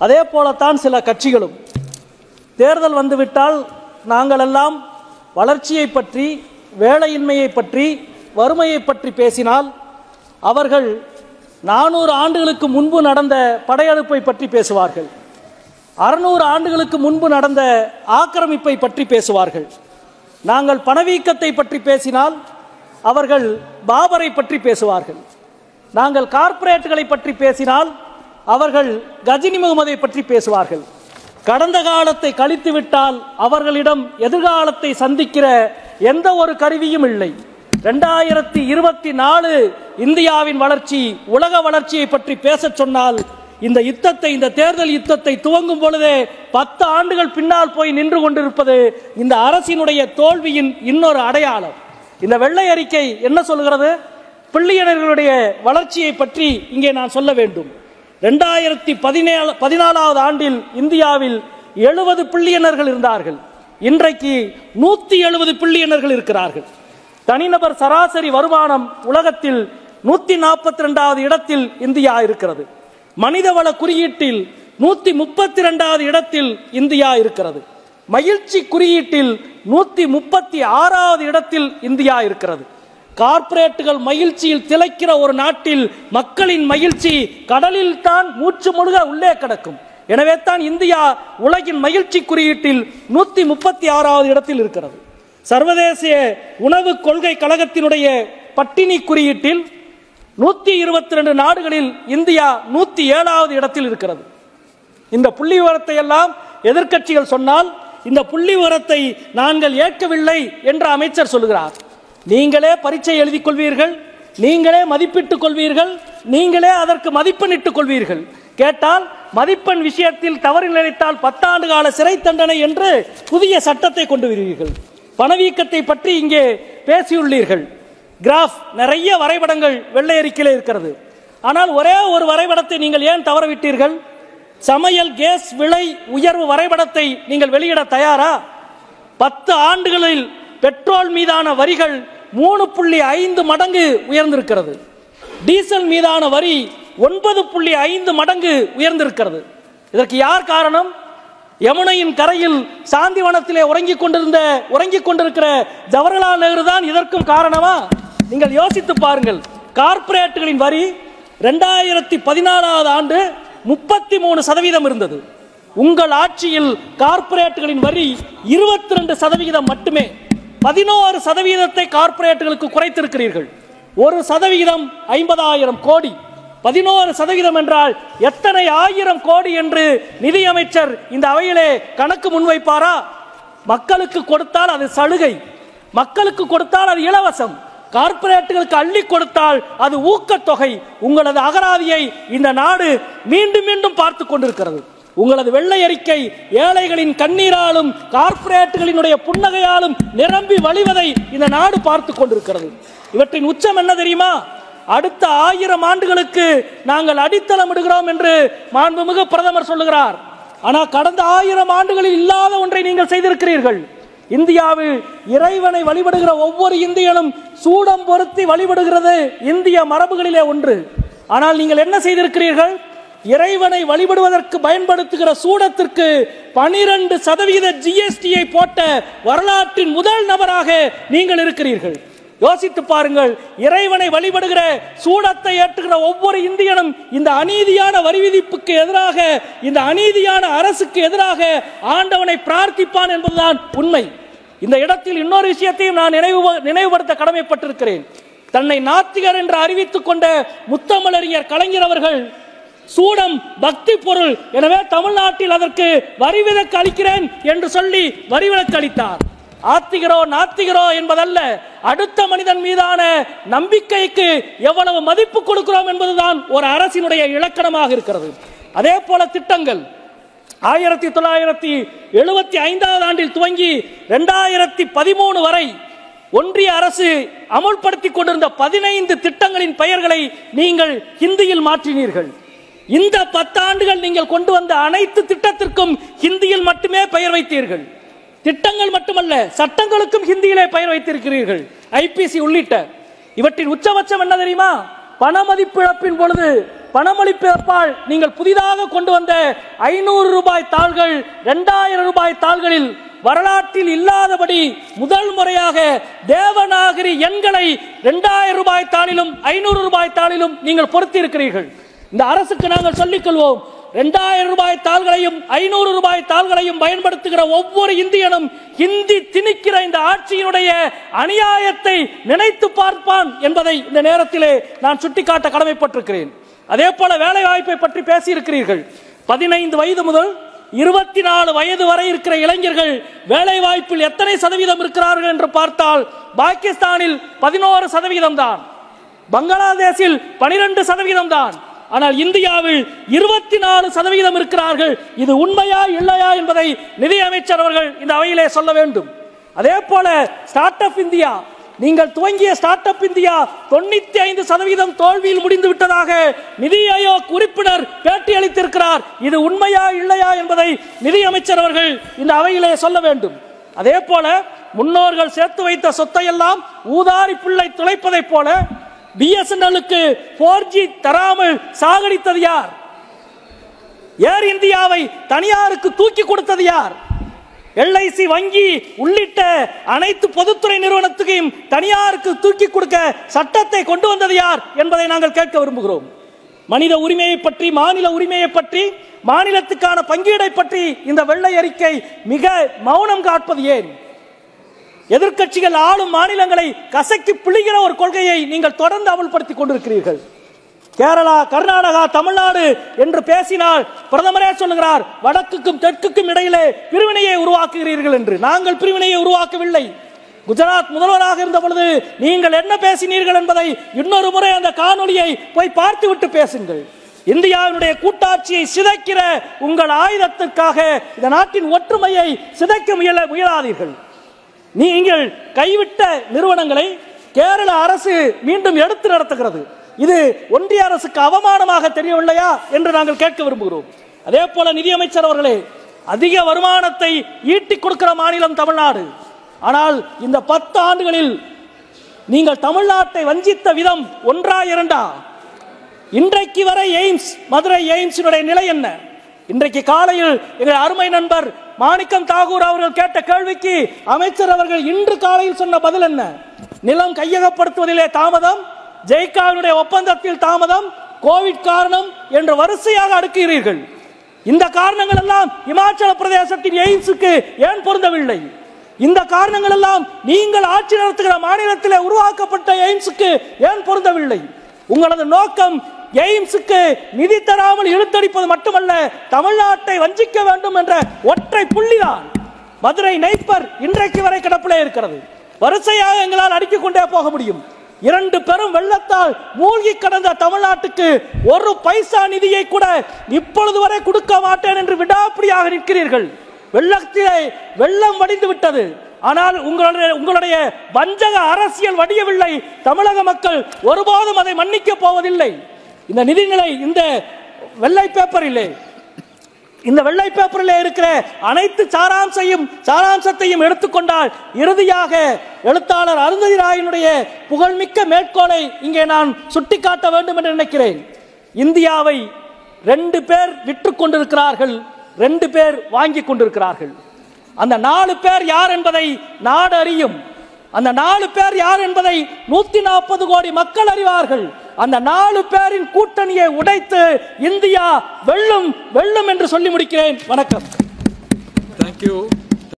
அதே போலத்தான் சில கட்சிகளும் தேர்தல் வந்துவிட்டால் நாங்களெல்லாம் வளர்ச்சியை பற்றி, வேலையின்மையை பற்றி, வறுமையை பற்றி பேசினால் அவர்கள் 400 ஆண்டுகளுக்கு முன்பு நடந்த படையெடுப்பை பற்றி பேசுவார்கள், 600 ஆண்டுகளுக்கு முன்பு நடந்த ஆக்கிரமிப்பை பற்றி பேசுவார்கள். நாங்கள் பணவீக்கத்தை பற்றி பேசினால் அவர்கள் பாபரை பற்றி பேசுவார்கள். நாங்கள் கார்ப்பரேட்டுகளை பற்றி பேசினால் அவர்கள் கஜினி முகமதை பற்றி பேசுவார்கள். கடந்த காலத்தை கழித்துவிட்டால் அவர்களிடம் எதிர்காலத்தை சந்திக்கிற எந்த ஒரு கருவியும் இல்லை. 2024 இந்தியாவின் வளர்ச்சி, உலக வளர்ச்சியை பற்றி பேச சொன்னால் இந்த தேர்தல் யுத்தத்தை துவங்கும் பொழுதே 10 ஆண்டுகள் பின்னால் போய் நின்று கொண்டிருப்பது இந்த அரசினுடைய தோல்வியின் இன்னொரு அடையாளம். இந்த வெள்ளை அறிக்கை என்ன சொல்கிறது? பில்லியனர்களுடைய வளர்ச்சியை பற்றி இங்கே நான் சொல்ல வேண்டும். 2014 ஆண்டில் இந்தியாவில் 70 பில்லியனர்கள் இருந்தார்கள். இன்றைக்கு 170 பில்லியனர்கள் இருக்கிறார்கள். தனிநபர் சராசரி வருமானம் உலகத்தில் 142வது இடத்தில் இந்தியா இருக்கிறது. மனிதவள குறியீட்டில் 132வது இடத்தில் இந்தியா இருக்கிறது. மகிழ்ச்சி குறியீட்டில் 136வது இடத்தில் இந்தியா இருக்கிறது. கார்ப்பரேட்டுகள் மகிழ்ச்சியில் திளைக்கிற ஒரு நாட்டில் மக்களின் மகிழ்ச்சி கடலில் தான் மூச்சு முழுக உள்ளே கிடக்கும். எனவே தான் இந்தியா உலகின் மகிழ்ச்சி குறியீட்டில் 136வது இடத்தில் இருக்கிறது. சர்வதேச உணவு கொள்கை கழகத்தினுடைய பட்டினி குறியீட்டில் 122 நாடுகளில் இந்தியா 107வது இடத்தில் இருக்கிறது. இந்த புள்ளி விவரத்தை எல்லாம் எதிர்க்கட்சிகள் சொன்னால் இந்த புள்ளி விவரத்தை நாங்கள் ஏற்கவில்லை என்று அமைச்சர் சொல்கிறார். நீங்களே பரீட்சை எழுதிக் கொள்வீர்கள், நீங்களே மதிப்பிட்டுக் கொள்வீர்கள், நீங்களே அதற்கு மதிப்பெண்ணிட்டுக் கொள்வீர்கள். கேட்டால் மதிப்பெண் விஷயத்தில் தவறு நிலைத்தால் 10 ஆண்டு கால சிறை தண்டனை என்று புதிய சட்டத்தை கொண்டு வருவீர்கள். பணவீக்கத்தை பற்றி இங்கே பேசியுள்ளீர்கள். கிராஃப் நிறைய வரைபடங்கள் வெள்ளை அறிக்கையில் இருக்கிறது. ஆனால் ஒரே ஒரு வரைபடத்தை நீங்கள் ஏன் தவறவிட்டீர்கள்? சமையல் கேஸ் விலை உயர்வு வரைபடத்தை நீங்கள் வெளியிட தயாரா? 10 ஆண்டுகளில் பெட்ரோல் மீதான வரிகள் 3.5 மடங்கு உயர்ந்திருக்கிறது. டீசல் மீதான வரி 9.5 மடங்கு உயர்ந்திருக்கிறது. இதற்கு யார் காரணம்? யமுனையின் கரையில் சாந்திவனத்திலே உறங்கிக் கொண்டிருக்கிற ஜவஹர்லால் நேரு தான் இதற்கும் காரணமா? நீங்கள் யோசித்து பாருங்கள். கார்ப்பரேட்டுகளின் வரி 2014 ஆண்டு 33% இருந்தது. உங்கள் ஆட்சியில் கார்ப்பரேட்டுகளின் வரி 22% மட்டுமே. 11% கார்ப்பரேட்டுகளுக்கு குறைத்திருக்கிறீர்கள். 1% 50,000 கோடி. 11% என்றால் எத்தனை ஆயிரம் கோடி என்று நிதியமைச்சர் இந்த அவையிலே கணக்கு முன்வைப்பாரா? மக்களுக்கு கொடுத்தால் அது சலுகை, மக்களுக்கு கொடுத்தால் அது இலவசம், கார்ப்பரேட்டுகளுக்கு அள்ளி கொடுத்தால் அது ஊக்கத்தொகை. உங்களது அகராதியை இந்த நாடு மீண்டும் மீண்டும் பார்த்து கொண்டிருக்கிறது. உங்களது வெள்ளை அறிக்கை ஏழைகளின் கண்ணீராலும் கார்ப்பரேட்டுகளினுடைய புன்னகையாலும் நிரம்பி வழிவதை இந்த நாடு பார்த்து கொண்டிருக்கிறது. இவற்றின் உச்சம் என்ன தெரியுமா? அடுத்த 1000 ஆண்டுகளுக்கு நாங்கள் அடித்தளம் இடுகிறோம் என்று மாண்புமிகு பிரதமர் சொல்லுகிறார். ஆனால் கடந்த 1000 ஆண்டுகளில் இல்லாத ஒன்றை நீங்கள் செய்திருக்கிறீர்கள். இந்தியாவில் இறைவனை வழிபடுகிற ஒவ்வொரு இந்தியனும் சூடம் பொருத்தி வழிபடுகிறது இந்திய மரபுகளிலே ஒன்று. ஆனால் நீங்கள் என்ன செய்திருக்கிறீர்கள்? இறைவனை வழிபடுவதற்கு பயன்படுத்துகிற சூடத்திற்கு 12% ஜிஎஸ்டியை போட்ட வரலாற்றின் முதல் நபராக நீங்கள் இருக்கிறீர்கள். யோசித்து பாருங்கள். இறைவனை வழிபடுகிற சூடத்தை ஏற்றுகிற ஒவ்வொரு இந்தியனும் இந்த அநீதியான வரி விதிப்புக்கு எதிராக, இந்த அநீதியான அரசுக்கு எதிராக ஆண்டவனை பிரார்த்திப்பான் என்பதுதான் உண்மை. இந்த இடத்தில் இன்னொரு விஷயத்தையும் நான் நினைவுபடுத்த கடமைப்பட்டிருக்கிறேன். தன்னை நாத்திகர் என்று அறிவித்துக் கொண்ட முத்தமிழறிஞர் கலைஞர் அவர்கள் சூடம் பக்தி பொருள், எனவே தமிழ்நாட்டில் அதற்கு வரி விலக்கு அளிக்கிறேன் என்று சொல்லி வரி விலக்கு அளித்தார். ஆத்திகரோ நாத்திகரோ என்பதல்ல, அடுத்த மனிதன் மீதான நம்பிக்கைக்கு எவ்வளவு மதிப்பு கொடுக்கிறோம் என்பதுதான் ஒரு அரசினுடைய இலக்கணமாக இருக்கிறது. அதே போல திட்டங்கள் 1975 ஆண்டில் துவங்கி 2013 வரை ஒன்றிய அரசு அமுல்படுத்திக் கொண்டிருந்த 15 திட்டங்களின் பெயர்களை நீங்கள் ஹிந்தியில் மாற்றினீர்கள். இந்த 10 ஆண்டுகள் நீங்கள் கொண்டு வந்த அனைத்து திட்டத்திற்கும் ஹிந்தியில் மட்டுமே பெயர் வைத்தீர்கள். திட்டங்கள் மட்டுமல்ல, சட்டங்களுக்கும் ஹிந்தியிலே பெயர் வைத்திருக்கிறீர்கள், ஐபிசி உள்ளிட்ட. இவற்றின் உச்சபட்சம் என்ன தெரியுமா? பணமதிப்பிழப்பின் பொழுது பணமதிப்பிழப்பால் நீங்கள் புதிதாக கொண்டு வந்த 500 ரூபாய் தாள்கள் 2000 ரூபாய் தாள்களில் வரலாற்றில் இல்லாதபடி முதல் முறையாக தேவநாகரி எண்களை 2000 ரூபாய் தாளிலும் 500 ரூபாய் தாளிலும் நீங்கள் பொருத்தி இருக்கிறீர்கள். இந்த அரசுக்கு நாங்கள் சொல்லிக் கொள்வோம், 2000 ரூபாய் தாள்களையும் 500 ரூபாய் தாள்களையும் பயன்படுத்துகிற ஒவ்வொரு இந்தியனும் ஹிந்தி திணிக்கிற இந்த ஆட்சியினுடைய அநியாயத்தை நினைத்து பார்ப்பான் என்பதை இந்த நேரத்திலே நான் சுட்டிக்காட்ட கடமைப்பட்டிருக்கிறேன். அதே போல வேலை வாய்ப்பை பற்றி பேசியிருக்கிறீர்கள். 15 வயது முதல் 24 வயது வரை இருக்கிற இளைஞர்கள் வேலை வாய்ப்பில் எத்தனை சதவீதம் இருக்கிறார்கள் என்று பார்த்தால் பாகிஸ்தானில் 11% தான், பங்களாதேஷில் 12% தான், ஆனால் இந்தியாவில் 24% இருக்கிறார்கள். இது உண்மையா இல்லையா என்பதை நிதியமைச்சர் அவர்கள் இந்த அவையிலே சொல்ல வேண்டும். அதே போல ஸ்டார்ட் அப் இந்தியா, நீங்கள் துவங்கிய ஸ்டார்ட் அப் இந்தியா 95% தோல்வியில் முடிந்து விட்டதாக நிதி ஆயோக் உறுப்பினர் பேட்டி அளித்திருக்கிறார். இது உண்மையா இல்லையா என்பதை நிதியமைச்சர் அவர்கள் இந்த அவையிலே சொல்ல வேண்டும். அதே போல முன்னோர்கள் சேர்த்து வைத்த சொத்தை எல்லாம் ஊதாரி பிள்ளை துளைப்பதை போல பிஎஸ்என்எல்லுக்கு 4G தராமல் சாகடித்தது யார்? ஏர் இந்தியாவை தனியாருக்கு தூக்கி கொடுத்தது யார்? LIC வங்கி உள்ளிட்ட அனைத்து பொதுத்துறை நிறுவனத்துக்கும் தனியாருக்கு தூக்கி கொடுக்க சட்டத்தை கொண்டு வந்தது யார் என்பதை நாங்கள் கேட்க விரும்புகிறோம். மனித உரிமையை பற்றி, மாநில உரிமையை பற்றி, மாநிலத்துக்கான பங்கீடை பற்றி இந்த வெள்ளை அறிக்கை மிக மௌனம் காட்பது ஏன்? எதிர்க்கட்சிகள் ஆளும் மாநிலங்களை கசக்கி பிழிகிற ஒரு கொள்கையை நீங்கள் தொடர்ந்து அமல்படுத்திக் கொண்டிருக்கிறீர்கள். கேரளா, கர்நாடகா, தமிழ்நாடு என்று பேசினால் பிரதமரே சொல்லுகிறார், வடக்குக்கும் தெற்குக்கும் இடையிலே பிரிவினையை உருவாக்குகிறீர்கள் என்று. நாங்கள் பிரிவினையை உருவாக்கவில்லை. குஜராத் முதல்வராக இருந்த பொழுது நீங்கள் என்ன பேசினீர்கள் என்பதை இன்னொரு முறை அந்த காணொலியை போய் பார்த்துவிட்டு பேசுங்கள். இந்தியாவினுடைய கூட்டாட்சியை சிதைக்கிற உங்கள் ஆயுதத்திற்காக இந்த நாட்டின் ஒற்றுமையை சிதைக்க முயலாதீர்கள். நீங்கள் கைவிட்ட நிறுவனங்களை கேரள அரசு மீண்டும் எடுத்து நடத்துகிறது. இது ஒன்றிய அரசுக்கு அவமானமாக தெரியவில்லையா என்று நாங்கள் கேட்க விரும்புகிறோம். அதே போல நிதியமைச்சர் அவர்களே, அதிக வருமானத்தை ஈட்டிக் கொடுக்கிற மாநிலம் தமிழ்நாடு. ஆனால் இந்த 10 ஆண்டுகளில் நீங்கள் தமிழ்நாட்டை வஞ்சித்த விதம் ஒன்றா இரண்டா? இன்றைக்கு வரை எய்ம்ஸ், மதுரை எய்ம்ஸினுடைய நிலை என்ன? இன்றைக்கு காலையில் எங்கள் அருமை நண்பர் மாணிக்கம் தாகூர் அவர்கள் கேட்ட கேள்விக்கு அமைச்சர் அவர்கள் இன்று காலையில் சொன்ன பதில் என்ன? நிலம் கையகப்படுத்துவதிலே தாமதம், ஜெய்காவினுடைய ஒப்பந்தத்தில் தாமதம், கோவிட் காரணம் என்று வரிசையாக அடுக்குகிறீர்கள். இந்த காரணங்கள் எல்லாம் இமாச்சல பிரதேசத்தின் எய்ம்ஸுக்கு ஏன் பொருந்தவில்லை? இந்த காரணங்கள் எல்லாம் நீங்கள் ஆட்சி நடத்துகிற மாநிலத்திலே உருவாக்கப்பட்ட எய்ம்ஸுக்கு ஏன் பொருந்தவில்லை? உங்களது நோக்கம் எய்ம்ஸுக்கு நிதி தராமல் இழுத்தடிப்பது மட்டுமல்ல, தமிழ்நாட்டை வஞ்சிக்க வேண்டும் என்ற ஒற்றை புள்ளிதான். மதுரை நெய்ப்பர் இன்றைக்கு வரை கிடப்பிலே இருக்கிறது. வரிசையாக எங்களால் அடுக்கிக் கொண்டே போக முடியும். 2 பெரும் வெள்ளத்தால் மூழ்கி கடந்த தமிழ்நாட்டுக்கு 1 பைசா நிதியை கூட இப்பொழுது வரை கொடுக்க மாட்டேன் என்று விடாப்பிடியாக நிற்கிறீர்கள். வெள்ளத்திலே வெள்ளம் வடிந்து விட்டது. ஆனால் உங்களுடைய வஞ்சக அரசியல் வடியவில்லை. தமிழக மக்கள் ஒருபோதும் அதை மன்னிக்க போவதில்லை. இந்த நிதிநிலை, இந்த வெள்ளை பேப்பரில் இருக்கிற அனைத்து சாராம்சத்தையும் எடுத்துக்கொண்டால் இறுதியாக எழுத்தாளர் அருந்ததி ராயினுடைய புகழ்மிக்க மேற்கோளை இங்கே நான் சுட்டிக்காட்ட வேண்டும் என்று நினைக்கிறேன். இந்தியாவை 2 பேர் விற்று கொண்டிருக்கிறார்கள், 2 பேர் வாங்கி கொண்டிருக்கிறார்கள். அந்த 4 பேர் யார் என்பதை நாடு அறியும். அந்த 4 பேர் யார் என்பதை 140 கோடி மக்கள் அறிவார்கள். அந்த 4 பேரின் கூட்டணியை உடைத்து இந்தியா வெல்லும் என்று சொல்லி முடிக்கிறேன். வணக்கம். Thank you.